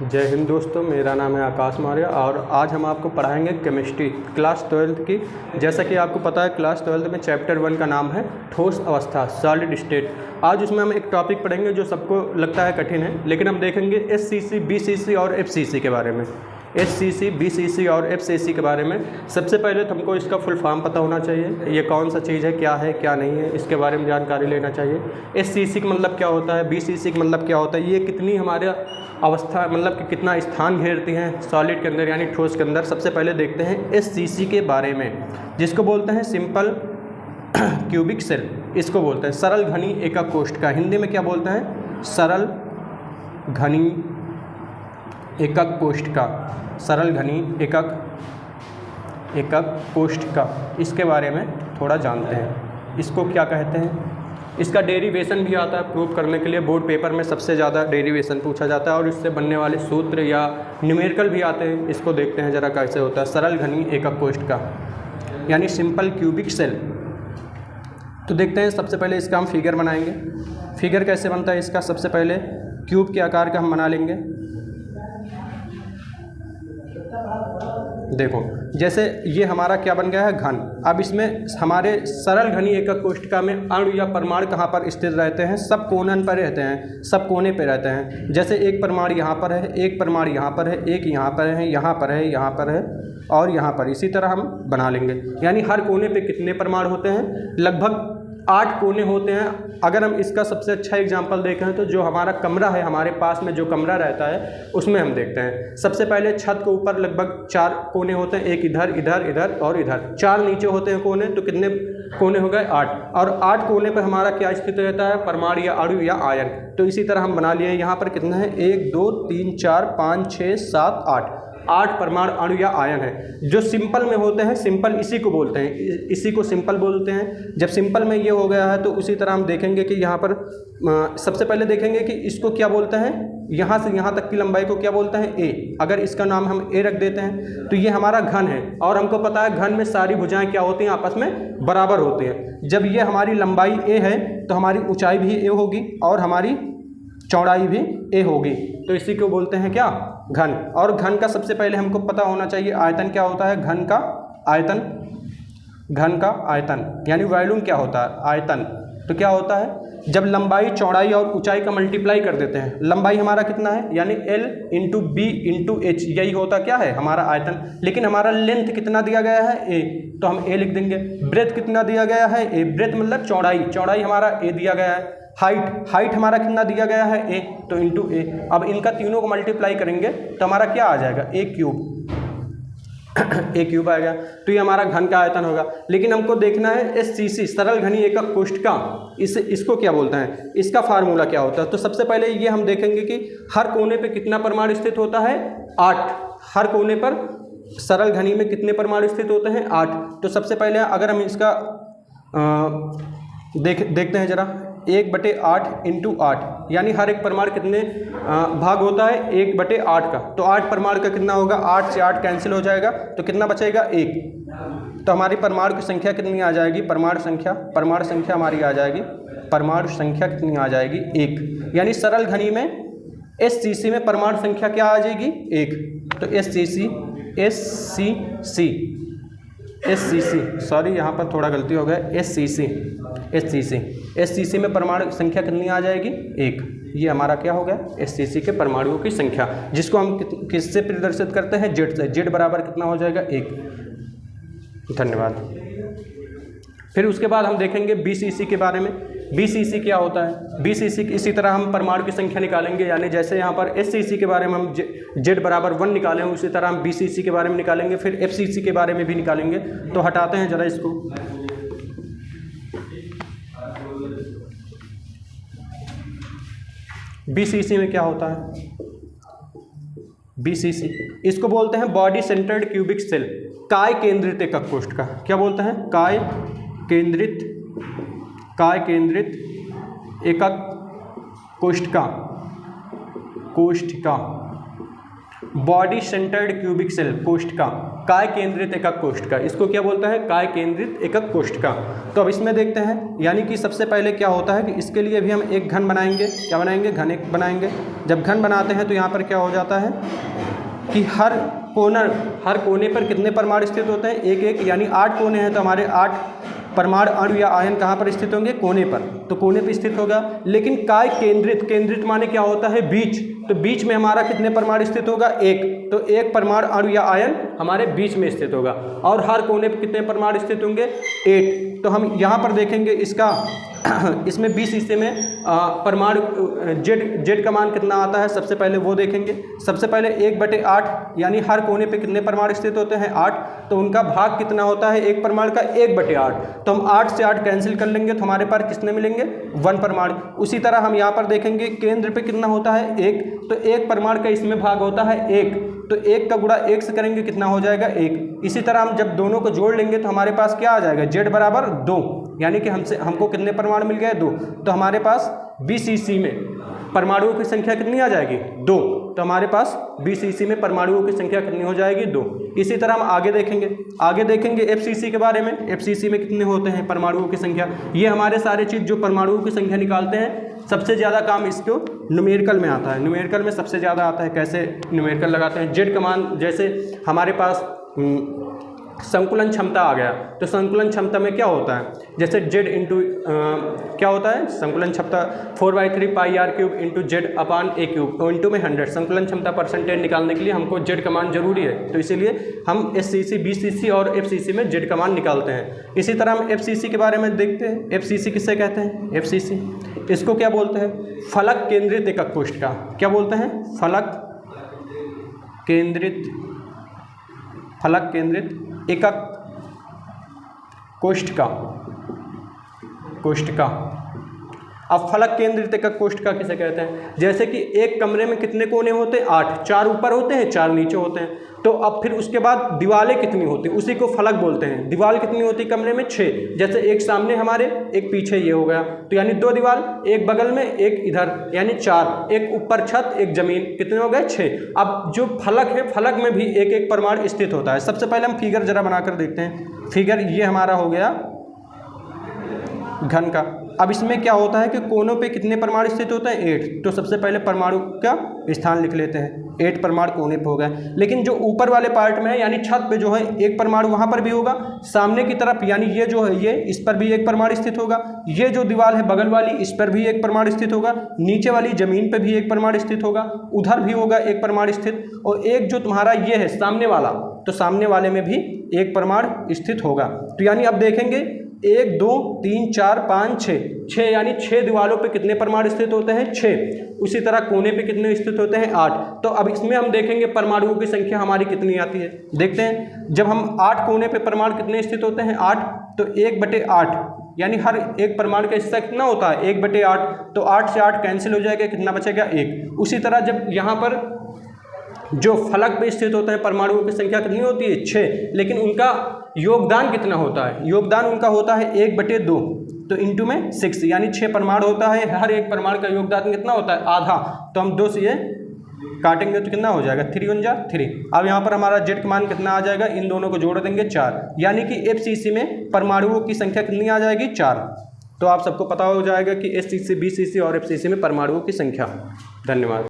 जय हिंद दोस्तों, मेरा नाम है आकाश मौर्य और आज हम आपको पढ़ाएंगे केमिस्ट्री क्लास 12 की। जैसा कि आपको पता है क्लास 12 में चैप्टर 1 का नाम है ठोस अवस्था सॉलिड स्टेट। आज उसमें हम एक टॉपिक पढ़ेंगे जो सबको लगता है कठिन है, लेकिन हम देखेंगे SCC, BCC और FCC के बारे में। SCC, BCC और FCC के बारे में सबसे पहले तो हमको इसका फुल फॉर्म पता होना चाहिए, ये कौन सा चीज़ है, क्या नहीं है, इसके बारे में जानकारी लेना चाहिए। SCC का मतलब क्या होता है, BCC का मतलब क्या होता है, ये कितनी हमारे अवस्था मतलब कि कितना स्थान घेरती हैं सॉलिड के अंदर यानी ठोस के अंदर। सबसे पहले देखते हैं SCC के बारे में, जिसको बोलते हैं सिंपल क्यूबिक सेल। इसको बोलते हैं सरल घनी एकक कोष्ठका। हिंदी में क्या बोलते हैं, सरल घनी एकक कोष्ठका, सरल घनी एकक कोष्ठका। इसके बारे में थोड़ा जानते हैं, इसको क्या कहते हैं। इसका डेरिवेशन भी आता है प्रूव करने के लिए, बोर्ड पेपर में सबसे ज़्यादा डेरिवेशन पूछा जाता है और इससे बनने वाले सूत्र या न्यूमेरिकल भी आते हैं। इसको देखते हैं ज़रा कैसे होता है सरल घनी एकक कोष्ठका यानी सिंपल क्यूबिक सेल। तो देखते हैं, सबसे पहले इसका हम फिगर बनाएंगे। फिगर कैसे बनता है इसका, सबसे पहले क्यूब के आकार का हम बना लेंगे। देखो जैसे ये हमारा क्या बन गया है, घन। अब इसमें हमारे सरल घनी एकक कोष्ठका में अणु या परमाणु कहाँ पर स्थित रहते हैं, सब कोनन पर रहते हैं, सब कोने पे रहते हैं। जैसे एक परमाणु यहाँ पर है, एक परमाणु यहाँ पर है, एक यहाँ पर है, यहाँ पर है, यहाँ पर है और यहाँ पर। इसी तरह हम बना लेंगे, यानी हर कोने पे कितने परमाणु होते हैं, लगभग 8 कोने होते हैं। अगर हम इसका सबसे अच्छा एग्जांपल देखें तो जो हमारा कमरा है, हमारे पास में जो कमरा रहता है उसमें हम देखते हैं सबसे पहले छत के ऊपर लगभग 4 कोने होते हैं, एक इधर इधर इधर और इधर। 4 नीचे होते हैं कोने, तो कितने कोने हो गए, 8। और 8 कोने पर हमारा क्या स्थित रहता है, परमाणु या अणु या आयन। तो इसी तरह हम बना लिए, यहाँ पर कितने हैं, 1 2 3 4 5 6 7 8 परमाणु अणु या आयन है। जो सिंपल में होते हैं, सिंपल इसी को बोलते हैं, इसी को सिंपल बोलते हैं। जब सिंपल में ये हो गया है तो उसी तरह हम देखेंगे कि यहाँ पर सबसे पहले देखेंगे कि इसको क्या बोलते हैं, यहाँ से यहाँ तक की लंबाई को क्या बोलते हैं, A। अगर इसका नाम हम A रख देते हैं तो ये हमारा घन है और हमको पता है घन में सारी भुजाएं क्या होती हैं, आपस में बराबर होती हैं। जब ये हमारी लंबाई A है तो हमारी ऊंचाई भी A होगी और हमारी चौड़ाई भी A होगी। तो इसी को बोलते हैं क्या, घन। और घन का सबसे पहले हमको पता होना चाहिए आयतन क्या होता है, घन का आयतन। घन का आयतन यानी वॉल्यूम क्या होता है, आयतन। तो क्या होता है, जब लंबाई चौड़ाई और ऊंचाई का मल्टीप्लाई कर देते हैं, लंबाई हमारा कितना है यानी L into B into H, यही होता क्या है हमारा आयतन। लेकिन हमारा लेंथ कितना दिया गया है, A, तो हम A लिख देंगे। ब्रेथ कितना दिया गया है, A। ब्रेथ मतलब चौड़ाई, चौड़ाई हमारा A दिया गया है। हाइट हमारा कितना दिया गया है, A, तो इंटू A। अब इनका तीनों को मल्टीप्लाई करेंगे तो हमारा क्या आ जाएगा, A क्यूब। A क्यूब आएगा। तो ये हमारा घन का आयतन होगा। लेकिन हमको देखना है SCC सरल घनी एकक कोष्ठका, इसको क्या बोलते हैं, इसका फार्मूला क्या होता है। तो सबसे पहले ये हम देखेंगे कि हर कोने पे कितना परमाणु स्थित होता है, 8। हर कोने पर सरल घनी में कितने परमाणु स्थित होते हैं, 8। तो सबसे पहले अगर हम इसका देखते हैं जरा, 1/8 इंटू 8 यानी हर एक परमाणु कितने भाग होता है, 1/8 का। तो 8 परमाणु का कितना होगा, 8 से 8 कैंसिल हो जाएगा तो कितना बचेगा, 1। तो हमारी परमाणु की संख्या कितनी आ जाएगी, परमाणु संख्या हमारी आ जाएगी, परमाणु संख्या कितनी आ जाएगी, 1। यानी सरल घनी में SCC में परमाणु संख्या क्या आ जाएगी, 1। तो SCC सॉरी यहाँ पर थोड़ा गलती हो गया, SCC में परमाणु संख्या कितनी आ जाएगी, 1। ये हमारा क्या हो गया, SCC के परमाणुओं की संख्या, जिसको हम किससे प्रदर्शित करते हैं, Z से। Z बराबर कितना हो जाएगा, 1। धन्यवाद। फिर उसके बाद हम देखेंगे BCC के बारे में। BCC क्या होता है, BCC इसी तरह हम परमाणु की संख्या निकालेंगे, यानी जैसे यहाँ पर SCC के बारे में हम Z बराबर 1 निकालें, उसी तरह हम BCC के बारे में निकालेंगे, फिर FCC के बारे में भी निकालेंगे। तो हटाते हैं जरा इसको। BCC में क्या होता है, BCC इसको बोलते हैं बॉडी सेंटर्ड क्यूबिक सेल, काय केंद्रित एकक कोष्ठका। क्या बोलते हैं, काय केंद्रित एकक कोष्ठका। बॉडी सेंटर्ड क्यूबिक सेल कोशिका, काय केंद्रित एकक कोशिका, इसको क्या बोलता है? काय केंद्रित एकक कोशिका। तो अब इसमें देखते हैं, यानी कि सबसे पहले क्या होता है कि इसके लिए भी हम एक घन बनाएंगे। क्या बनाएंगे? घन एक बनाएंगे। जब घन बनाते हैं तो यहाँ पर क्या हो जाता है कि हर कोने पर कितने परमाणु स्थित होते हैं? एक एक, यानी 8 कोने हैं तो हमारे 8 परमाणु अणु या आयन कहाँ पर स्थित होंगे? कोने पर, तो कोने पर स्थित होगा। लेकिन काय केंद्रित, केंद्रित माने क्या होता है? बीच, तो बीच में हमारा कितने परमाणु स्थित होगा? एक, तो एक परमाणु अणु या आयन हमारे बीच में स्थित होगा। और हर कोने पर कितने परमाणु स्थित होंगे? 8। तो हम यहाँ पर देखेंगे इसका इसमें 20 हिस्से में परमाणु जेड का मान कितना आता है, सबसे पहले वो देखेंगे। सबसे पहले 1/8, यानी हर कोने पे कितने परमाणु स्थित होते हैं? 8, तो उनका भाग कितना होता है एक परमाणु का? 1/8। तो हम 8 से 8 कैंसिल कर लेंगे तो हमारे पास कितने मिलेंगे? 1 परमाणु। उसी तरह हम यहाँ पर देखेंगे केंद्र पे कितना होता है? 1, तो एक परमाणु का इसमें भाग होता है 1, तो 1 का गुणा 1 से करेंगे कितना हो जाएगा? 1। इसी तरह हम जब दोनों को जोड़ लेंगे तो हमारे पास क्या आ जाएगा? Z बराबर 2, यानी कि हमको कितने परमाणु मिल गए? 2। तो हमारे पास BCC में परमाणुओं की संख्या कितनी आ जाएगी? 2। तो हमारे पास BCC में परमाणुओं की संख्या कितनी हो जाएगी? 2। इसी तरह हम आगे देखेंगे FCC के बारे में। FCC में कितने होते हैं परमाणुओं की संख्या? ये हमारे सारे चीज़ जो परमाणुओं की संख्या निकालते हैं, सबसे ज़्यादा काम इसको न्यूमेरिकल में आता है। न्यूमेरिकल में सबसे ज़्यादा आता है। कैसे न्यूमेरिकल लगाते हैं? जेड का मान, जैसे हमारे पास संकुलन क्षमता आ गया, तो संकुलन क्षमता में क्या होता है? जैसे जेड इंटू क्या होता है? संकुलन क्षमता 4/3 πr³ into z upon a³ और इंटू में 100। संकुलन क्षमता परसेंटेज निकालने के लिए हमको जेड का मान जरूरी है, तो इसीलिए हम SCC, BCC और FCC में जेड का मान निकालते हैं। इसी तरह हम FCC के बारे में देखते हैं। FCC किससे कहते हैं? FCC इसको क्या बोलते हैं? फलक केंद्रित एकक कोशिका। क्या बोलते हैं? फलक केंद्रित एकक कोशिका। अब फलक केंद्रित एकक कोशिका किसे कहते हैं? जैसे कि एक कमरे में कितने कोने होते हैं? 8, 4 ऊपर होते हैं, 4 नीचे होते हैं। तो अब फिर उसके बाद दीवारें कितनी होती हैं? उसी को फलक बोलते हैं। दीवार कितनी होती है कमरे में? 6। जैसे एक सामने हमारे, एक पीछे, ये हो गया, तो यानी 2 दीवार, एक बगल में, एक इधर, यानी 4। एक ऊपर छत, एक जमीन, कितने हो गए? 6। अब जो फलक है, फलक में भी एक एक परमाणु स्थित होता है। सबसे पहले हम फिगर जरा बनाकर देखते हैं। फिगर ये हमारा हो गया घन का। अब इसमें क्या होता है कि कोनों पे कितने परमाणु स्थित होते हैं? 8। तो सबसे पहले परमाणु का स्थान लिख लेते हैं। 8 परमाणु कोने पे हो गए। लेकिन जो ऊपर वाले पार्ट में है, यानी छत पे जो है, एक परमाणु वहाँ पर भी होगा। सामने की तरफ, यानी ये जो है, ये इस पर भी एक परमाणु स्थित होगा। ये जो दीवार है बगल वाली, इस पर भी एक परमाणु स्थित होगा। नीचे वाली जमीन पर भी एक परमाणु स्थित होगा। उधर भी होगा एक परमाणु स्थित। और एक जो तुम्हारा ये है सामने वाला, तो सामने वाले में भी एक परमाणु स्थित होगा। तो यानी अब देखेंगे 1 2 3 4 5 6, यानी 6 दीवारों पे कितने परमाणु स्थित होते हैं? 6। उसी तरह कोने पे कितने स्थित होते हैं? 8। तो अब इसमें हम देखेंगे परमाणुओं की संख्या हमारी कितनी आती है। देखते हैं, जब हम 8 कोने पे परमाणु कितने स्थित होते हैं? 8। तो 1/8, यानी हर एक परमाणु का हिस्सा कितना होता है? 1/8। तो 8 से 8 कैंसिल हो जाएगा, कितना बचेगा? 1। उसी तरह जब यहाँ पर जो फलक पे स्थित होते हैं परमाणुओं की संख्या कितनी होती है? 6। लेकिन उनका योगदान कितना होता है? योगदान उनका होता है 1/2, तो इंटू में 6, यानी 6 परमाणु होता है। हर एक परमाणु का योगदान कितना होता है? आधा। तो हम 2 से ये काटेंगे तो कितना हो जाएगा? 3 × 3। अब यहाँ पर हमारा जेड का मान कितना आ जाएगा? इन दोनों को जोड़ देंगे 4, यानी कि FCC में परमाणुओं की संख्या कितनी आ जाएगी? 4। तो आप सबको पता हो जाएगा कि SCC, BCC और FCC में परमाणुओं की संख्या। धन्यवाद।